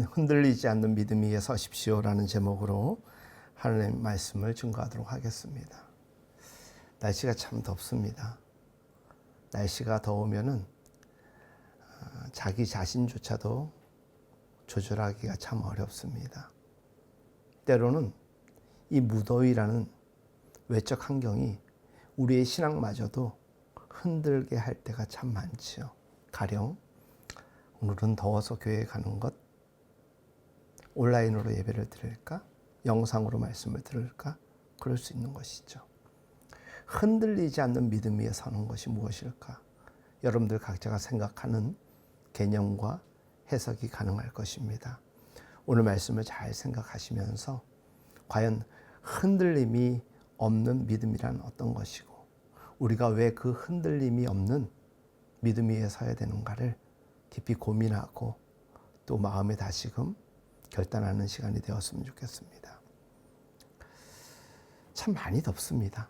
오늘은 흔들리지 않는 믿음 위에 서십시오라는 제목으로 하나님의 말씀을 증거하도록 하겠습니다. 날씨가 참 덥습니다. 날씨가 더우면은 자기 자신조차도 조절하기가 참 어렵습니다. 때로는 이 무더위라는 외적 환경이 우리의 신앙마저도 흔들게 할 때가 참 많지요. 가령 오늘은 더워서 교회에 가는 것, 온라인으로 예배를 드릴까? 영상으로 말씀을 들을까? 그럴 수 있는 것이죠. 흔들리지 않는 믿음 위에 서는 것이 무엇일까? 여러분들 각자가 생각하는 개념과 해석이 가능할 것입니다. 오늘 말씀을 잘 생각하시면서 과연 흔들림이 없는 믿음이란 어떤 것이고 우리가 왜 그 흔들림이 없는 믿음 위에 서야 되는가를 깊이 고민하고 또 마음에 다시금 결단하는 시간이 되었으면 좋겠습니다. 참 많이 덥습니다.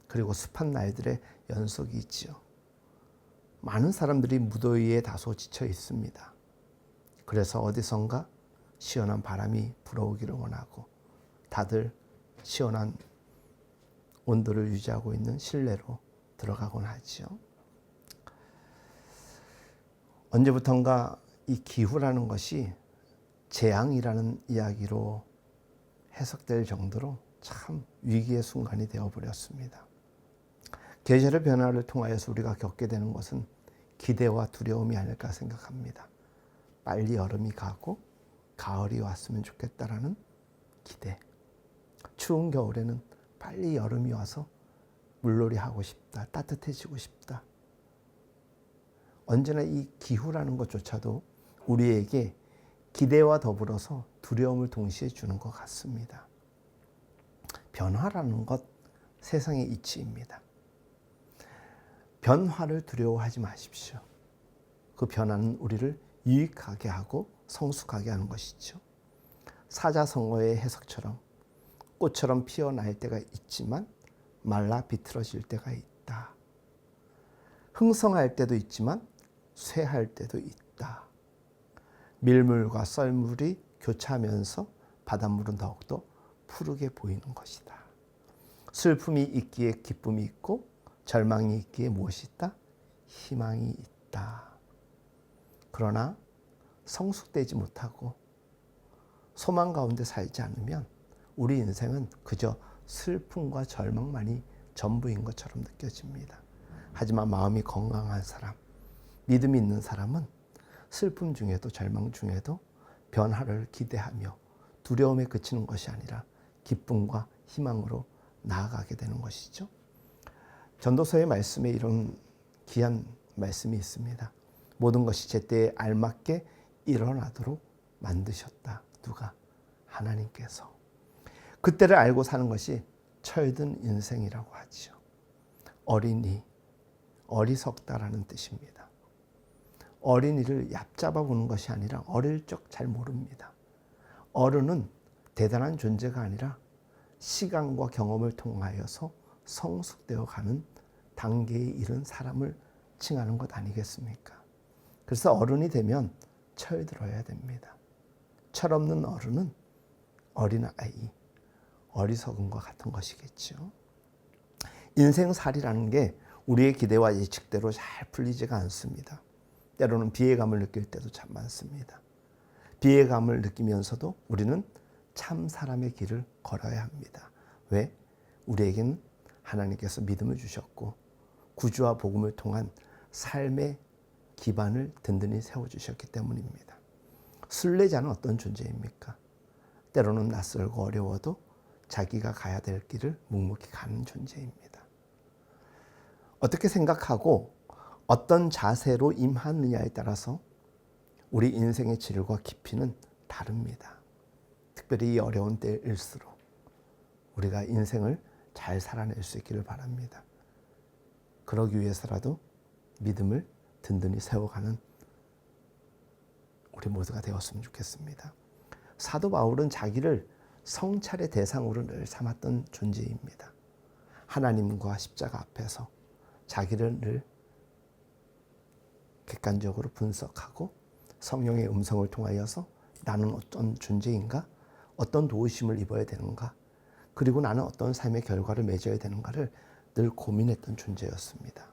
그리고 습한 날들의 연속이 있지요. 많은 사람들이 무더위에 다소 지쳐 있습니다. 그래서 어디선가 시원한 바람이 불어오기를 원하고 다들 시원한 온도를 유지하고 있는 실내로 들어가곤 하지요. 언제부턴가 이 기후라는 것이 재앙이라는 이야기로 해석될 정도로 참 위기의 순간이 되어버렸습니다. 계절의 변화를 통하여서 우리가 겪게 되는 것은 기대와 두려움이 아닐까 생각합니다. 빨리 여름이 가고 가을이 왔으면 좋겠다라는 기대. 추운 겨울에는 빨리 여름이 와서 물놀이 하고 싶다. 따뜻해지고 싶다. 언제나 이 기후라는 것조차도 우리에게 기대와 더불어서 두려움을 동시에 주는 것 같습니다. 변화라는 것 세상의 이치입니다. 변화를 두려워하지 마십시오. 그 변화는 우리를 유익하게 하고 성숙하게 하는 것이죠. 사자성어의 해석처럼 꽃처럼 피어날 때가 있지만 말라 비틀어질 때가 있다. 흥성할 때도 있지만 쇠할 때도 있다. 밀물과 썰물이 교차하면서 바닷물은 더욱더 푸르게 보이는 것이다. 슬픔이 있기에 기쁨이 있고 절망이 있기에 무엇이 있다? 희망이 있다. 그러나 성숙되지 못하고 소망 가운데 살지 않으면 우리 인생은 그저 슬픔과 절망만이 전부인 것처럼 느껴집니다. 하지만 마음이 건강한 사람, 믿음이 있는 사람은 슬픔 중에도 절망 중에도 변화를 기대하며 두려움에 그치는 것이 아니라 기쁨과 희망으로 나아가게 되는 것이죠. 전도서의 말씀에 이런 귀한 말씀이 있습니다. 모든 것이 제때에 알맞게 일어나도록 만드셨다. 누가? 하나님께서. 그때를 알고 사는 것이 철든 인생이라고 하지요. 어린이, 어리석다라는 뜻입니다. 어린이를 얕잡아 보는 것이 아니라 어릴 적 잘 모릅니다. 어른은 대단한 존재가 아니라 시간과 경험을 통하여서 성숙되어 가는 단계에 이른 사람을 칭하는 것 아니겠습니까? 그래서 어른이 되면 철들어야 됩니다. 철없는 어른은 어린아이, 어리석음과 같은 것이겠죠. 인생살이라는 게 우리의 기대와 예측대로 잘 풀리지가 않습니다. 때로는 비애감을 느낄 때도 참 많습니다. 비애감을 느끼면서도 우리는 참 사람의 길을 걸어야 합니다. 왜? 우리에게는 하나님께서 믿음을 주셨고 구주와 복음을 통한 삶의 기반을 든든히 세워주셨기 때문입니다. 순례자는 어떤 존재입니까? 때로는 낯설고 어려워도 자기가 가야 될 길을 묵묵히 가는 존재입니다. 어떻게 생각하고 어떤 자세로 임하느냐에 따라서 우리 인생의 질과 깊이는 다릅니다. 특별히 이 어려운 때일수록 우리가 인생을 잘 살아낼 수 있기를 바랍니다. 그러기 위해서라도 믿음을 든든히 세워가는 우리 모두가 되었으면 좋겠습니다. 사도 바울은 자기를 성찰의 대상으로 늘 삼았던 존재입니다. 하나님과 십자가 앞에서 자기를 늘 객관적으로 분석하고 성령의 음성을 통하여서 나는 어떤 존재인가? 어떤 도우심을 입어야 되는가? 그리고 나는 어떤 삶의 결과를 맺어야 되는가를 늘 고민했던 존재였습니다.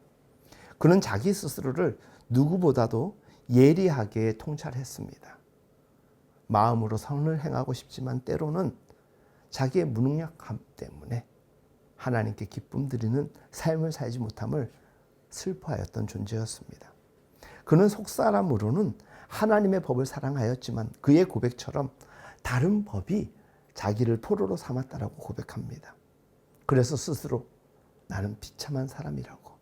그는 자기 스스로를 누구보다도 예리하게 통찰했습니다. 마음으로 선을 행하고 싶지만 때로는 자기의 무능력함 때문에 하나님께 기쁨 드리는 삶을 살지 못함을 슬퍼하였던 존재였습니다. 그는 속사람으로는 하나님의 법을 사랑하였지만 그의 고백처럼 다른 법이 자기를 포로로 삼았다라고 고백합니다. 그래서 스스로 나는 비참한 사람이라고,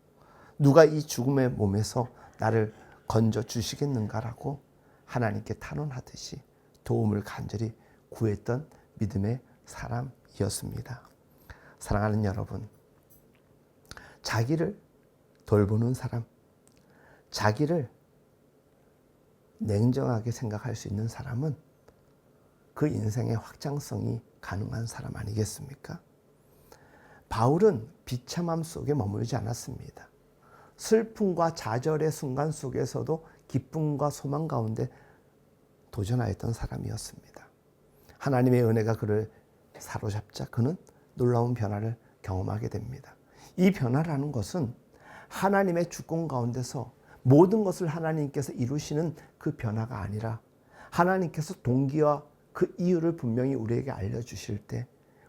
누가 이 죽음의 몸에서 나를 건져 주시겠는가라고 하나님께 탄원하듯이 도움을 간절히 구했던 믿음의 사람이었습니다. 사랑하는 여러분, 자기를 돌보는 사람, 자기를 냉정하게 생각할 수 있는 사람은 그 인생의 확장성이 가능한 사람 아니겠습니까? 바울은 비참함 속에 머물지 않았습니다. 슬픔과 좌절의 순간 속에서도 기쁨과 소망 가운데 도전하였던 사람이었습니다. 하나님의 은혜가 그를 사로잡자 그는 놀라운 변화를 경험하게 됩니다. 이 변화라는 것은 하나님의 주권 가운데서 모든 것을 하나님께서 이루시는 그 변화가 아니라 하나님께서 동기와 그 이유를 분명히 우리에게 알려주실 때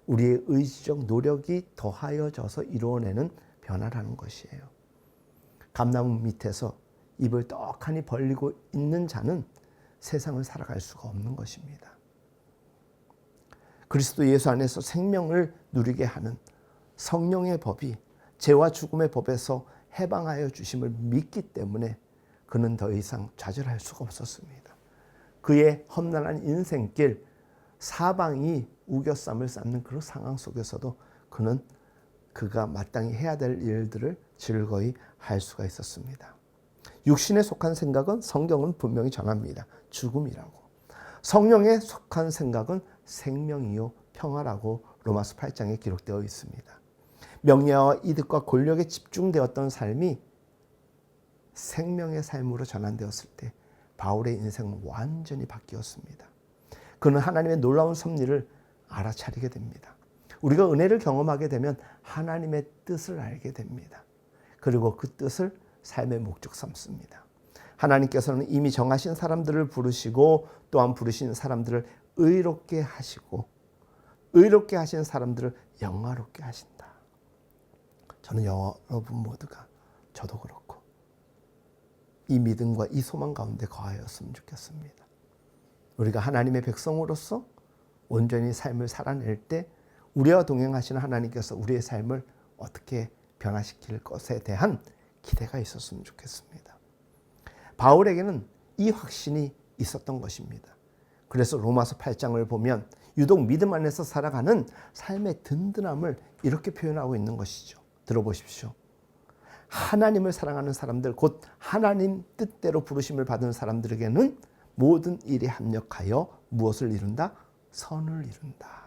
우리의 의지적 노력이 더하여져서 이루어내는 변화라는 것이에요. 감나무 밑에서 입을 떡하니 벌리고 있는 자는 세상을 살아갈 수가 없는 것입니다. 그리스도 예수 안에서 생명을 누리게 하는 성령의 법이 죄와 죽음의 법에서 해방하여 주심을 믿기 때문에 그는 더 이상 좌절할 수가 없었습니다. 그의 험난한 인생길, 사방이 우겨쌈을 쌓는 그런 상황 속에서도 그는 그가 마땅히 해야 될 일들을 즐거이 할 수가 있었습니다. 육신에 속한 생각은 성경은 분명히 전합니다. 죽음이라고. 성령에 속한 생각은 생명이요 평화라고 로마서 8장에 기록되어 있습니다. 명예와 이득과 권력에 집중되었던 삶이 생명의 삶으로 전환되었을 때 바울의 인생은 완전히 바뀌었습니다. 그는 하나님의 놀라운 섭리를 알아차리게 됩니다. 우리가 은혜를 경험하게 되면 하나님의 뜻을 알게 됩니다. 그리고 그 뜻을 삶의 목적 삼습니다. 하나님께서는 이미 정하신 사람들을 부르시고 또한 부르신 사람들을 의롭게 하시고 의롭게 하신 사람들을 영화롭게 하신다. 저는 여러분 모두가 저도 그렇고 이 믿음과 이 소망 가운데 거하였으면 좋겠습니다. 우리가 하나님의 백성으로서 온전히 삶을 살아낼 때 우리와 동행하시는 하나님께서 우리의 삶을 어떻게 변화시킬 것에 대한 기대가 있었으면 좋겠습니다. 바울에게는 이 확신이 있었던 것입니다. 그래서 로마서 8장을 보면 유독 믿음 안에서 살아가는 삶의 든든함을 이렇게 표현하고 있는 것이죠. 들어보십시오. 하나님을 사랑하는 사람들, 곧 하나님 뜻대로 부르심을 받은 사람들에게는 모든 일에 합력하여 무엇을 이룬다? 선을 이룬다.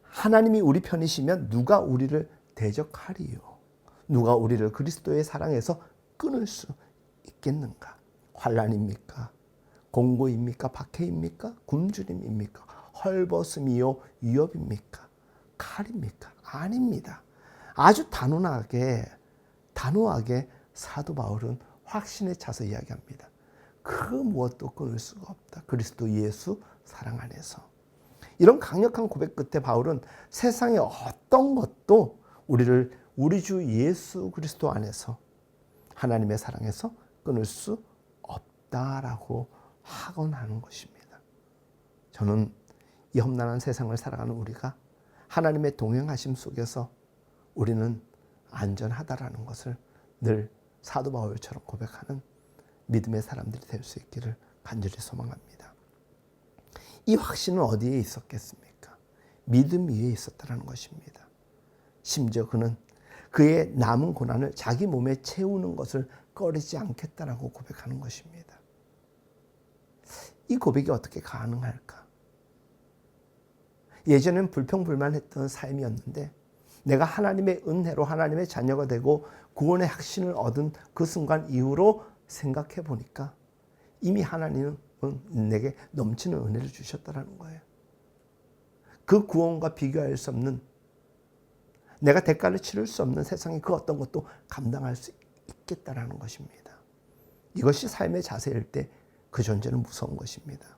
하나님이 우리 편이시면 누가 우리를 대적하리요? 누가 우리를 그리스도의 사랑에서 끊을 수 있겠는가? 환난입니까? 공고입니까? 박해입니까? 굶주림입니까? 헐벗음이요 위협입니까? 칼입니까? 아닙니다. 아주 단호하게 사도 바울은 확신에 차서 이야기합니다. 그 무엇도 끊을 수가 없다. 그리스도 예수 사랑 안에서. 이런 강력한 고백 끝에 바울은 세상의 어떤 것도 우리 주 예수 그리스도 안에서 하나님의 사랑에서 끊을 수 없다라고 하곤 하는 것입니다. 저는 이 험난한 세상을 살아가는 우리가 하나님의 동행하심 속에서 우리는 안전하다라는 것을 늘 사도 바울처럼 고백하는 믿음의 사람들이 될 수 있기를 간절히 소망합니다. 이 확신은 어디에 있었겠습니까? 믿음 위에 있었다는 것입니다. 심지어 그는 그의 남은 고난을 자기 몸에 채우는 것을 꺼리지 않겠다라고 고백하는 것입니다. 이 고백이 어떻게 가능할까? 예전엔 불평불만했던 삶이었는데 내가 하나님의 은혜로 하나님의 자녀가 되고 구원의 확신을 얻은 그 순간 이후로 생각해 보니까 이미 하나님은 내게 넘치는 은혜를 주셨다라는 거예요. 그 구원과 비교할 수 없는, 내가 대가를 치를 수 없는 세상의 그 어떤 것도 감당할 수 있겠다라는 것입니다. 이것이 삶의 자세일 때 그 존재는 무서운 것입니다.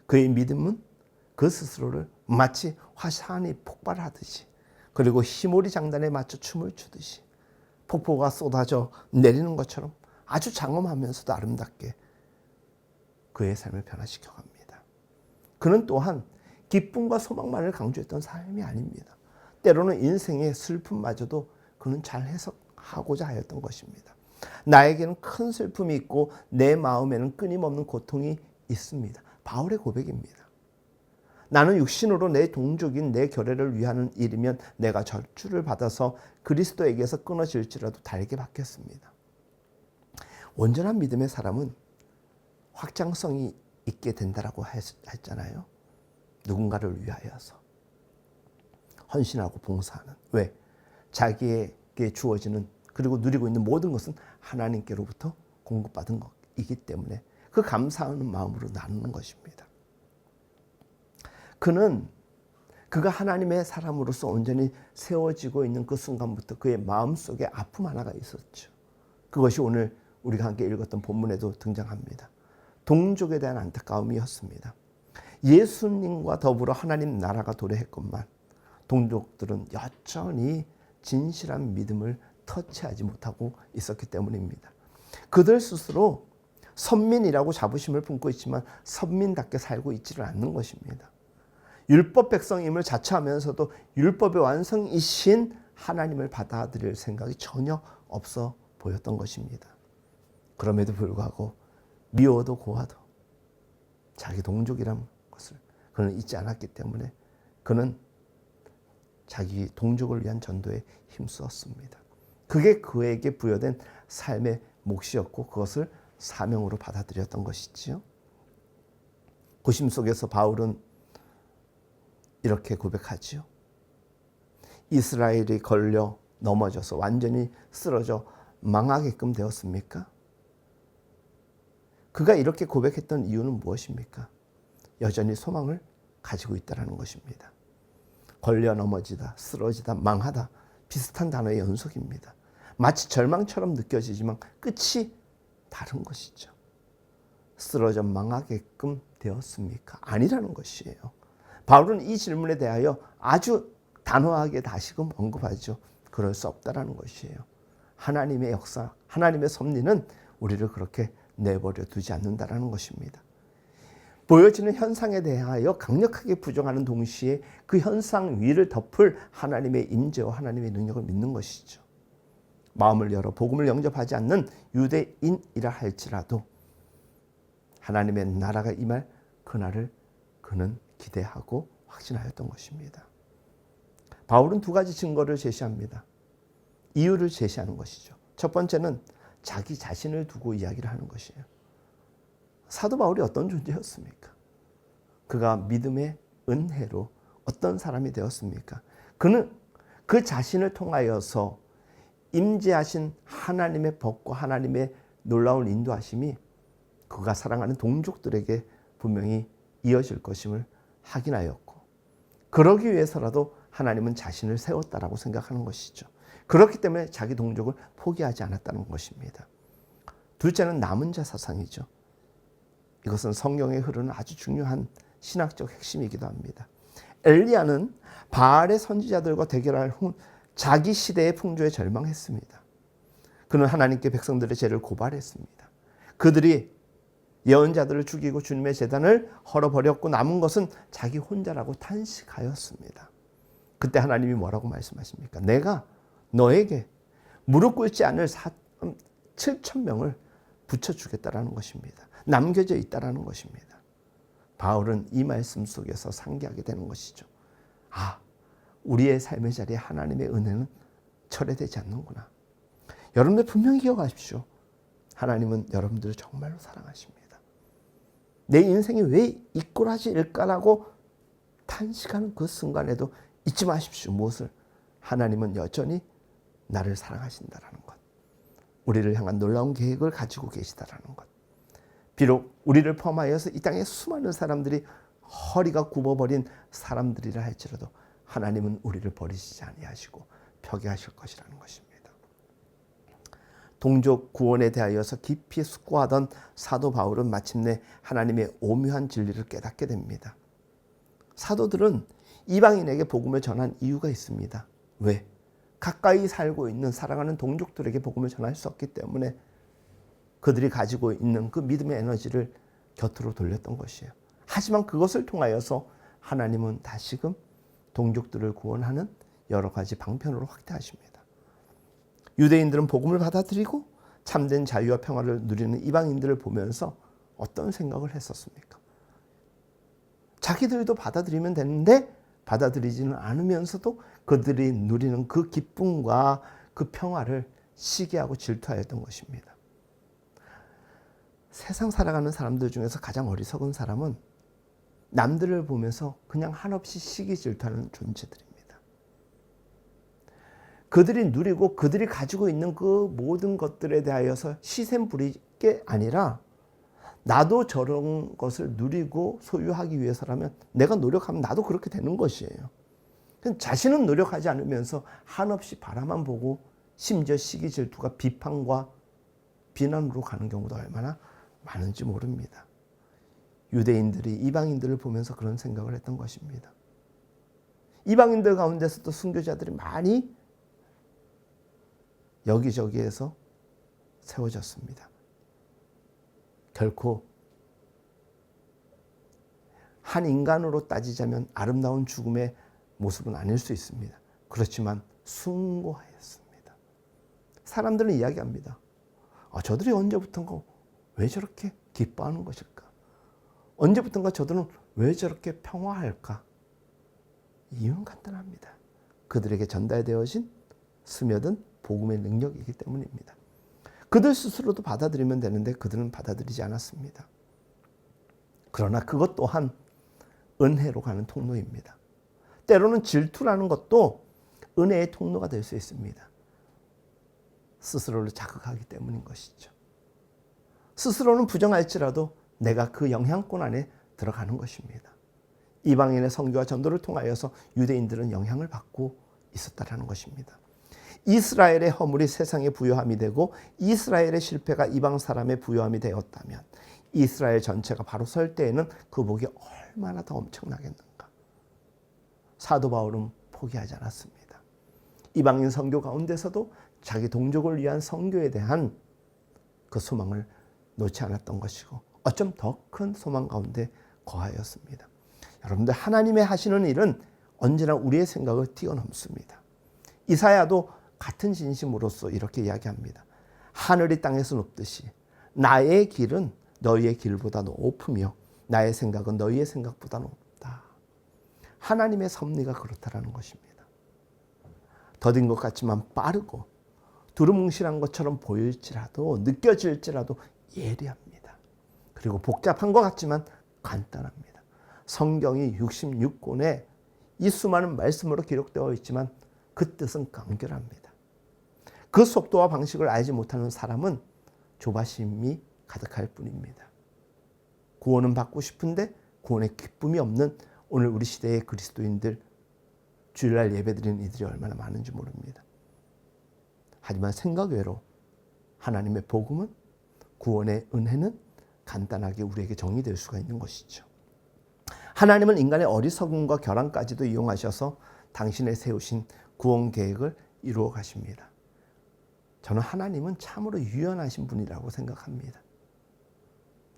그의 믿음은 그 스스로를 마치 화산이 폭발하듯이, 그리고 희모리 장단에 맞춰 춤을 추듯이 폭포가 쏟아져 내리는 것처럼 아주 장엄하면서도 아름답게 그의 삶을 변화시켜 갑니다. 그는 또한 기쁨과 소망만을 강조했던 삶이 아닙니다. 때로는 인생의 슬픔마저도 그는 잘 해석하고자 하였던 것입니다. 나에게는 큰 슬픔이 있고 내 마음에는 끊임없는 고통이 있습니다. 바울의 고백입니다. 나는 육신으로 내 동족인 내 결례를 위하는 일이면 내가 저주를 받아서 그리스도에게서 끊어질지라도 달게 받겠습니다. 온전한 믿음의 사람은 확장성이 있게 된다라고 했잖아요. 누군가를 위하여서 헌신하고 봉사하는. 왜? 자기에게 주어지는 그리고 누리고 있는 모든 것은 하나님께로부터 공급받은 것이기 때문에 그 감사하는 마음으로 나누는 것입니다. 그가 하나님의 사람으로서 온전히 세워지고 있는 그 순간부터 그의 마음속에 아픔 하나가 있었죠. 그것이 오늘 우리가 함께 읽었던 본문에도 등장합니다. 동족에 대한 안타까움이었습니다. 예수님과 더불어 하나님 나라가 도래했건만 동족들은 여전히 진실한 믿음을 터치하지 못하고 있었기 때문입니다. 그들 스스로 선민이라고 자부심을 품고 있지만 선민답게 살고 있지를 않는 것입니다. 율법 백성임을 자처하면서도 율법의 완성이신 하나님을 받아들일 생각이 전혀 없어 보였던 것입니다. 그럼에도 불구하고 미워도 고와도 자기 동족이라는 것을 그는 잊지 않았기 때문에 그는 자기 동족을 위한 전도에 힘쓰었습니다. 그게 그에게 부여된 삶의 몫이었고 그것을 사명으로 받아들였던 것이지요. 고심 속에서 바울은 이렇게 고백하지요. 이스라엘이 걸려 넘어져서 완전히 쓰러져 망하게끔 되었습니까? 그가 이렇게 고백했던 이유는 무엇입니까? 여전히 소망을 가지고 있다는 것입니다. 걸려 넘어지다, 쓰러지다, 망하다 비슷한 단어의 연속입니다. 마치 절망처럼 느껴지지만 끝이 다른 것이죠. 쓰러져 망하게끔 되었습니까? 아니라는 것이에요. 바울은 이 질문에 대하여 아주 단호하게 다시금 언급하죠. 그럴 수 없다라는 것이에요. 하나님의 역사, 하나님의 섭리는 우리를 그렇게 내버려 두지 않는다라는 것입니다. 보여지는 현상에 대하여 강력하게 부정하는 동시에 그 현상 위를 덮을 하나님의 임재와 하나님의 능력을 믿는 것이죠. 마음을 열어 복음을 영접하지 않는 유대인이라 할지라도 하나님의 나라가 임할 그날을 그는 기대하고 확신하였던 것입니다. 바울은 두 가지 증거를 제시합니다. 이유를 제시하는 것이죠. 첫 번째는 자기 자신을 두고 이야기를 하는 것이에요. 사도 바울이 어떤 존재였습니까? 그가 믿음의 은혜로 어떤 사람이 되었습니까? 그는 그 자신을 통하여서 임재하신 하나님의 법과 하나님의 놀라운 인도하심이 그가 사랑하는 동족들에게 분명히 이어질 것임을 확인하였고 그러기 위해서라도 하나님은 자신을 세웠다라고 생각하는 것이죠. 그렇기 때문에 자기 동족을 포기하지 않았다는 것입니다. 둘째는 남은 자 사상이죠. 이것은 성경에 흐르는 아주 중요한 신학적 핵심이기도 합니다. 엘리야는 바알의 선지자들과 대결할 후 자기 시대의 풍조에 절망했습니다. 그는 하나님께 백성들의 죄를 고발했습니다. 그들이 예언자들을 죽이고 주님의 제단을 헐어버렸고 남은 것은 자기 혼자라고 탄식하였습니다. 그때 하나님이 뭐라고 말씀하십니까? 내가 너에게 무릎 꿇지 않을 7,000명을 붙여주겠다라는 것입니다. 남겨져 있다라는 것입니다. 바울은 이 말씀 속에서 상기하게 되는 것이죠. 아, 우리의 삶의 자리에 하나님의 은혜는 철회되지 않는구나. 여러분들 분명히 기억하십시오. 하나님은 여러분들을 정말로 사랑하십니다. 내 인생이 왜 이 꼴아지일까라고 탄식하는 그 순간에도 잊지 마십시오. 무엇을? 하나님은 여전히 나를 사랑하신다라는 것. 우리를 향한 놀라운 계획을 가지고 계시다라는 것. 비록 우리를 포함하여서 이 땅에 수많은 사람들이 허리가 굽어버린 사람들이라 할지라도 하나님은 우리를 버리시지 아니하시고 표기하실 것이라는 것입니다. 동족 구원에 대하여서 깊이 숙고하던 사도 바울은 마침내 하나님의 오묘한 진리를 깨닫게 됩니다. 사도들은 이방인에게 복음을 전한 이유가 있습니다. 왜? 가까이 살고 있는 사랑하는 동족들에게 복음을 전할 수 없기 때문에 그들이 가지고 있는 그 믿음의 에너지를 곁으로 돌렸던 것이에요. 하지만 그것을 통하여서 하나님은 다시금 동족들을 구원하는 여러 가지 방편으로 확대하십니다. 유대인들은 복음을 받아들이고 참된 자유와 평화를 누리는 이방인들을 보면서 어떤 생각을 했었습니까? 자기들도 받아들이면 되는데 받아들이지는 않으면서도 그들이 누리는 그 기쁨과 그 평화를 시기하고 질투하였던 것입니다. 세상 살아가는 사람들 중에서 가장 어리석은 사람은 남들을 보면서 그냥 한없이 시기 질투하는 존재들입니다. 그들이 누리고 그들이 가지고 있는 그 모든 것들에 대하여서 시샘 부릴 게 아니라 나도 저런 것을 누리고 소유하기 위해서라면 내가 노력하면 나도 그렇게 되는 것이에요. 자신은 노력하지 않으면서 한없이 바라만 보고 심지어 시기 질투가 비판과 비난으로 가는 경우도 얼마나 많은지 모릅니다. 유대인들이 이방인들을 보면서 그런 생각을 했던 것입니다. 이방인들 가운데서도 순교자들이 많이 여기저기에서 세워졌습니다. 결코 한 인간으로 따지자면 아름다운 죽음의 모습은 아닐 수 있습니다. 그렇지만 숭고하였습니다. 사람들은 이야기합니다. 저들이 언제부턴가 왜 저렇게 기뻐하는 것일까? 언제부턴가 저들은 왜 저렇게 평화할까? 이유는 간단합니다. 그들에게 전달되어진 스며든 복음의 능력이기 때문입니다. 그들 스스로도 받아들이면 되는데 그들은 받아들이지 않았습니다. 그러나 그것 또한 은혜로 가는 통로입니다. 때로는 질투라는 것도 은혜의 통로가 될 수 있습니다. 스스로를 자극하기 때문인 것이죠. 스스로는 부정할지라도 내가 그 영향권 안에 들어가는 것입니다. 이방인의 선교와 전도를 통하여서 유대인들은 영향을 받고 있었다는 것입니다. 이스라엘의 허물이 세상의 부요함이 되고 이스라엘의 실패가 이방 사람의 부요함이 되었다면 이스라엘 전체가 바로 설 때에는 그 복이 얼마나 더 엄청나겠는가. 사도 바울은 포기하지 않았습니다. 이방인 선교 가운데서도 자기 동족을 위한 선교에 대한 그 소망을 놓지 않았던 것이고 어쩜 더 큰 소망 가운데 거하였습니다. 여러분들, 하나님의 하시는 일은 언제나 우리의 생각을 뛰어넘습니다. 이사야도 같은 진심으로서 이렇게 이야기합니다. 하늘이 땅에서 높듯이 나의 길은 너희의 길보다 높으며 나의 생각은 너희의 생각보다 높다. 하나님의 섭리가 그렇다라는 것입니다. 더딘 것 같지만 빠르고 두루뭉실한 것처럼 보일지라도 느껴질지라도 예리합니다. 그리고 복잡한 것 같지만 간단합니다. 성경이 66권에 이 수많은 말씀으로 기록되어 있지만 그 뜻은 간결합니다. 그 속도와 방식을 알지 못하는 사람은 조바심이 가득할 뿐입니다. 구원은 받고 싶은데 구원의 기쁨이 없는 오늘 우리 시대의 그리스도인들, 주일날 예배드리는 이들이 얼마나 많은지 모릅니다. 하지만 생각 외로 하나님의 복음은, 구원의 은혜는 간단하게 우리에게 정의될 수가 있는 것이죠. 하나님은 인간의 어리석음과 결함까지도 이용하셔서 당신의 세우신 구원 계획을 이루어 가십니다. 저는 하나님은 참으로 유연하신 분이라고 생각합니다.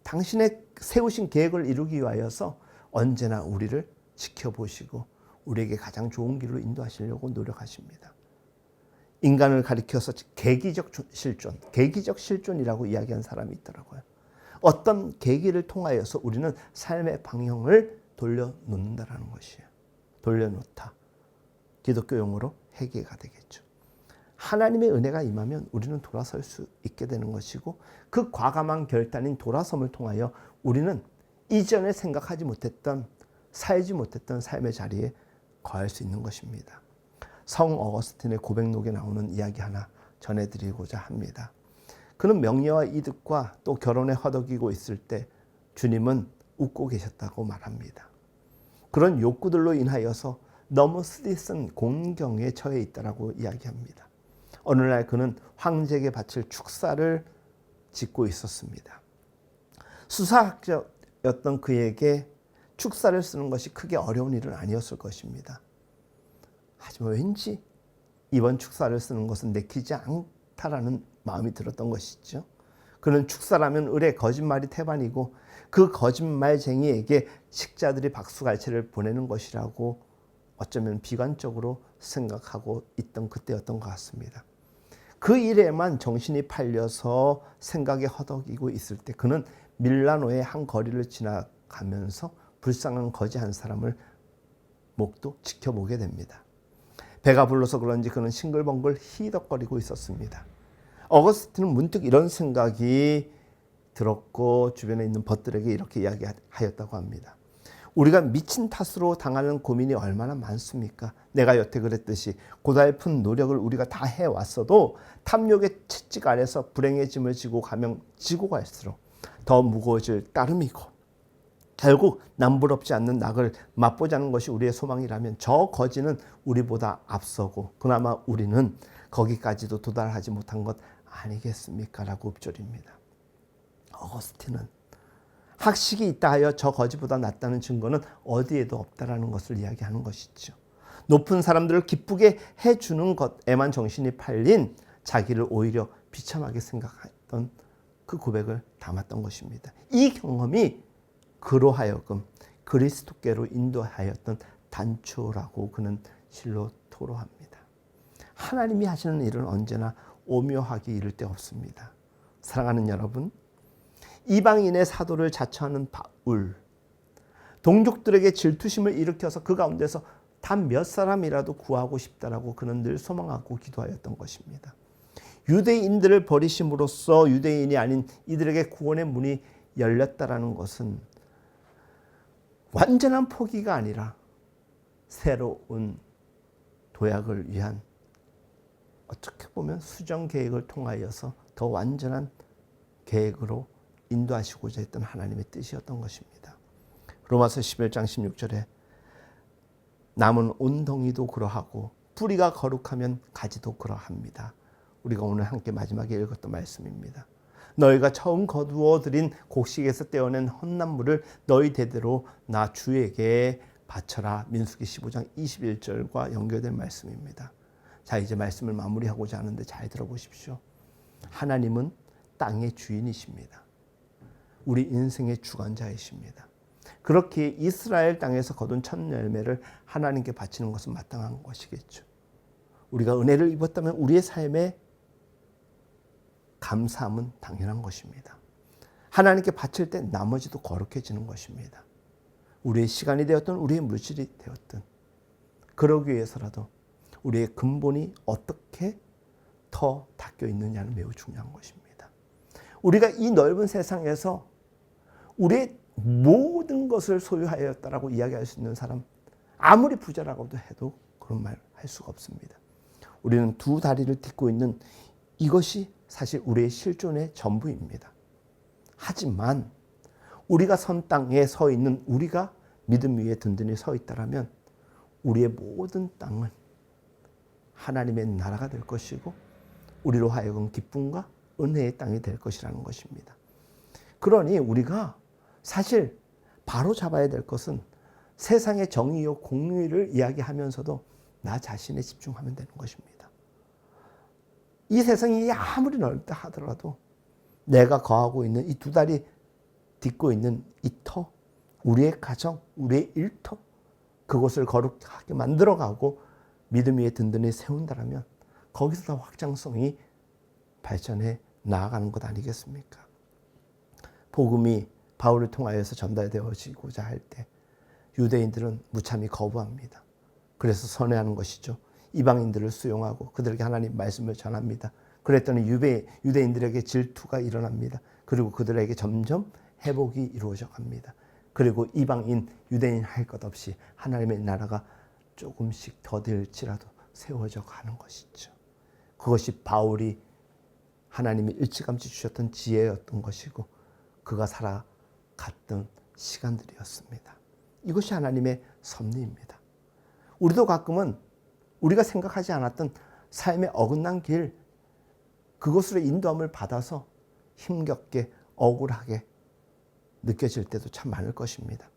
당신의 세우신 계획을 이루기 위하여서 언제나 우리를 지켜보시고 우리에게 가장 좋은 길로 인도하시려고 노력하십니다. 인간을 가리켜서 계기적 실존이라고 이야기한 사람이 있더라고요. 어떤 계기를 통하여서 우리는 삶의 방향을 돌려놓는다라는 것이에요. 돌려놓다. 기독교 용어로 회개가 되겠죠. 하나님의 은혜가 임하면 우리는 돌아설 수 있게 되는 것이고, 그 과감한 결단인 돌아섬을 통하여 우리는 이전에 생각하지 못했던, 살지 못했던 삶의 자리에 거할 수 있는 것입니다. 성 어거스틴의 고백록에 나오는 이야기 하나 전해드리고자 합니다. 그는 명예와 이득과 또 결혼에 허덕이고 있을 때 주님은 웃고 계셨다고 말합니다. 그런 욕구들로 인하여서 너무 쓰디쓴 곤경에 처해 있다라고 이야기합니다. 어느 날 그는 황제에게 바칠 축사를 짓고 있었습니다. 수사학자였던 그에게 축사를 쓰는 것이 크게 어려운 일은 아니었을 것입니다. 하지만 왠지 이번 축사를 쓰는 것은 내키지 않다라는 마음이 들었던 것이죠. 그는 축사라면 을의 거짓말이 태반이고 그 거짓말쟁이에게 식자들이 박수갈채를 보내는 것이라고 어쩌면 비관적으로 생각하고 있던 그때였던 것 같습니다. 그 일에만 정신이 팔려서 생각에 허덕이고 있을 때 그는 밀라노의 한 거리를 지나가면서 불쌍한 거지 한 사람을 목도 지켜보게 됩니다. 배가 불러서 그런지 그는 싱글벙글 히덕거리고 있었습니다. 어거스틴은 문득 이런 생각이 들었고 주변에 있는 벗들에게 이렇게 이야기하였다고 합니다. 우리가 미친 탓으로 당하는 고민이 얼마나 많습니까? 내가 여태 그랬듯이 고달픈 노력을 우리가 다 해왔어도 탐욕의 채찍 아래서 불행의 짐을 지고 가면 지고 갈수록 더 무거워질 따름이고 결국 남부럽지 않는 낙을 맛보자는 것이 우리의 소망이라면 저 거지는 우리보다 앞서고 그나마 우리는 거기까지도 도달하지 못한 것 아니겠습니까? 라고 읊조립니다. 어거스틴은 학식이 있다 하여 저 거지보다 낫다는 증거는 어디에도 없다라는 것을 이야기하는 것이죠. 높은 사람들을 기쁘게 해주는 것에만 정신이 팔린 자기를 오히려 비참하게 생각했던 그 고백을 담았던 것입니다. 이 경험이 그로 하여금 그리스도께로 인도하였던 단초라고 그는 실로 토로합니다. 하나님이 하시는 일은 언제나 오묘하기 이를 데 없습니다. 사랑하는 여러분, 이방인의 사도를 자처하는 바울, 동족들에게 질투심을 일으켜서 그 가운데서 단 몇 사람이라도 구하고 싶다라고 그는 늘 소망하고 기도하였던 것입니다. 유대인들을 버리심으로써 유대인이 아닌 이들에게 구원의 문이 열렸다라는 것은 완전한 포기가 아니라 새로운 도약을 위한 어떻게 보면 수정 계획을 통하여서 더 완전한 계획으로 인도하시고자 했던 하나님의 뜻이었던 것입니다. 로마서 11장 16절에 나무는 온덩이도 그러하고 뿌리가 거룩하면 가지도 그러합니다. 우리가 오늘 함께 마지막에 읽었던 말씀입니다. 너희가 처음 거두어 들인 곡식에서 떼어낸 헛난물을 너희 대대로 나 주에게 바쳐라. 민수기 15장 21절과 연결된 말씀입니다. 자, 이제 말씀을 마무리하고자 하는데 잘 들어보십시오. 하나님은 땅의 주인이십니다. 우리 인생의 주관자이십니다. 그렇게 이스라엘 땅에서 거둔 첫 열매를 하나님께 바치는 것은 마땅한 것이겠죠. 우리가 은혜를 입었다면 우리의 삶에 감사함은 당연한 것입니다. 하나님께 바칠 때 나머지도 거룩해지는 것입니다. 우리의 시간이 되었든 우리의 물질이 되었든 그러기 위해서라도 우리의 근본이 어떻게 더 닦여 있느냐는 매우 중요한 것입니다. 우리가 이 넓은 세상에서 우리의 모든 것을 소유하였다라고 이야기할 수 있는 사람, 아무리 부자라고도 해도 그런 말 할 수가 없습니다. 우리는 두 다리를 딛고 있는 이것이 사실 우리의 실존의 전부입니다. 하지만 우리가 선 땅에 서 있는 우리가 믿음 위에 든든히 서 있다라면 우리의 모든 땅은 하나님의 나라가 될 것이고 우리로 하여금 기쁨과 은혜의 땅이 될 것이라는 것입니다. 그러니 우리가 사실 바로 잡아야 될 것은 세상의 정의요 공의를 이야기하면서도 나 자신에 집중하면 되는 것입니다. 이 세상이 아무리 넓다 하더라도 내가 거하고 있는 이 두 다리 딛고 있는 이 터, 우리의 가정, 우리의 일터, 그곳을 거룩하게 만들어가고 믿음 위에 든든히 세운다면 거기서 더 확장성이 발전해 나아가는 것 아니겠습니까? 복음이 바울을 통하여서 전달되어지고자 할 때 유대인들은 무참히 거부합니다. 그래서 선회하는 것이죠. 이방인들을 수용하고 그들에게 하나님 말씀을 전합니다. 그랬더니 유대인들에게 질투가 일어납니다. 그리고 그들에게 점점 회복이 이루어져 갑니다. 그리고 이방인, 유대인 할 것 없이 하나님의 나라가 조금씩 더딜지라도 세워져 가는 것이죠. 그것이 바울이 하나님이 일찌감치 주셨던 지혜였던 것이고 그가 살아 갔던 시간들이었습니다. 이것이 하나님의 섭리입니다. 우리도 가끔은 우리가 생각하지 않았던 삶의 어긋난 길, 그것으로 인도함을 받아서 힘겹게 억울하게 느껴질 때도 참 많을 것입니다.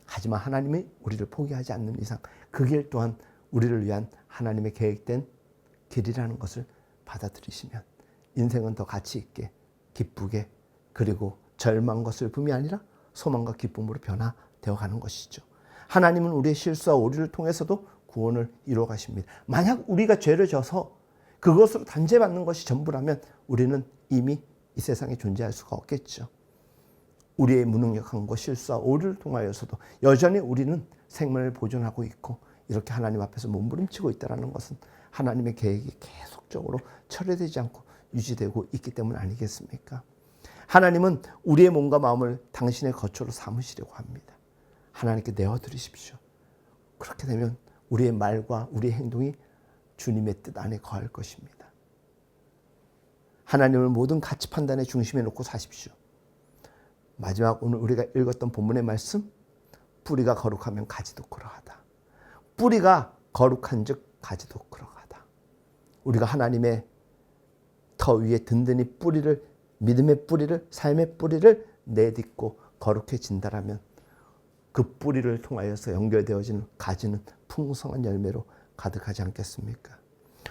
하지만 하나님이 우리를 포기하지 않는 이상 그 길 또한 우리를 위한 하나님의 계획된 길이라는 것을 받아들이시면 인생은 더 가치 있게 기쁘게 그리고 절망과 슬픔이 아니라 소망과 기쁨으로 변화되어 가는 것이죠. 하나님은 우리의 실수와 오류를 통해서도 구원을 이루어 가십니다. 만약 우리가 죄를 져서 그것으로 단죄받는 것이 전부라면 우리는 이미 이 세상에 존재할 수가 없겠죠. 우리의 무능력함과 실수와 오류를 통하여서도 여전히 우리는 생명을 보존하고 있고 이렇게 하나님 앞에서 몸부림치고 있다는 것은 하나님의 계획이 계속적으로 철회되지 않고 유지되고 있기 때문 아니겠습니까? 하나님은 우리의 몸과 마음을 당신의 거처로 삼으시려고 합니다. 하나님께 내어드리십시오. 그렇게 되면 우리의 말과 우리의 행동이 주님의 뜻 안에 거할 것입니다. 하나님을 모든 가치 판단의 중심에 놓고 사십시오. 마지막 오늘 우리가 읽었던 본문의 말씀, 뿌리가 거룩하면 가지도 그러하다. 뿌리가 거룩한 즉 가지도 그러하다. 우리가 하나님의 터 위에 든든히 뿌리를, 믿음의 뿌리를, 삶의 뿌리를 내딛고 거룩해진다라면 그 뿌리를 통하여서 연결되어지는 가지는 풍성한 열매로 가득하지 않겠습니까?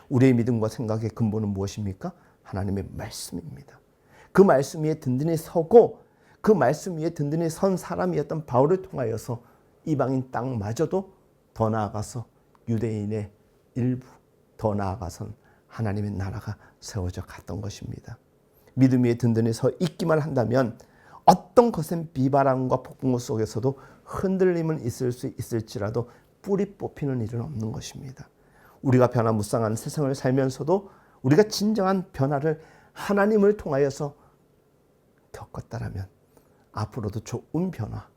우리의 믿음과 생각의 근본은 무엇입니까? 하나님의 말씀입니다. 그 말씀 위에 든든히 서고 그 말씀 위에 든든히 선 사람이었던 바울을 통하여서 이방인 땅마저도 더 나아가서 유대인의 일부, 더 나아가선 하나님의 나라가 세워져 갔던 것입니다. 믿음 위에 든든히 서 있기만 한다면 어떤 것은 비바람과 폭풍우 속에서도 흔들림은 있을 수 있을지라도 뿌리 뽑히는 일은 없는 것입니다. 우리가 변화무쌍한 세상을 살면서도 우리가 진정한 변화를 하나님을 통하여서 겪었다라면 앞으로도 좋은 변화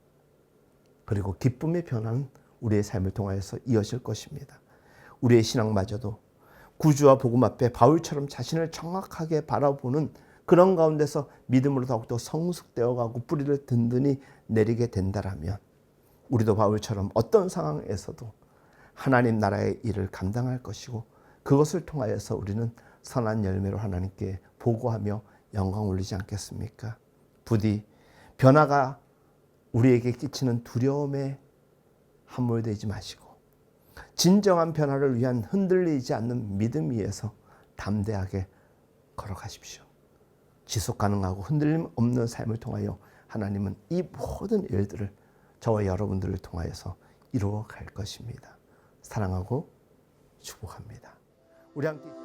그리고 기쁨의 변화는 우리의 삶을 통하여서 이어질 것입니다. 우리의 신앙마저도 구주와 복음 앞에 바울처럼 자신을 정확하게 바라보는 그런 가운데서 믿음으로 더욱더 성숙되어 가고 뿌리를 든든히 내리게 된다라면 우리도 바울처럼 어떤 상황에서도 하나님 나라의 일을 감당할 것이고 그것을 통하여서 우리는 선한 열매로 하나님께 보고하며 영광 올리지 않겠습니까? 부디 변화가 우리에게 끼치는 두려움에 함몰되지 마시고 진정한 변화를 위한 흔들리지 않는 믿음 위에서 담대하게 걸어가십시오. 지속 가능하고 흔들림 없는 삶을 통하여 하나님은 이 모든 일들을 저와 여러분들을 통하여서 이루어 갈 것입니다. 사랑하고 축복합니다. 우리 함께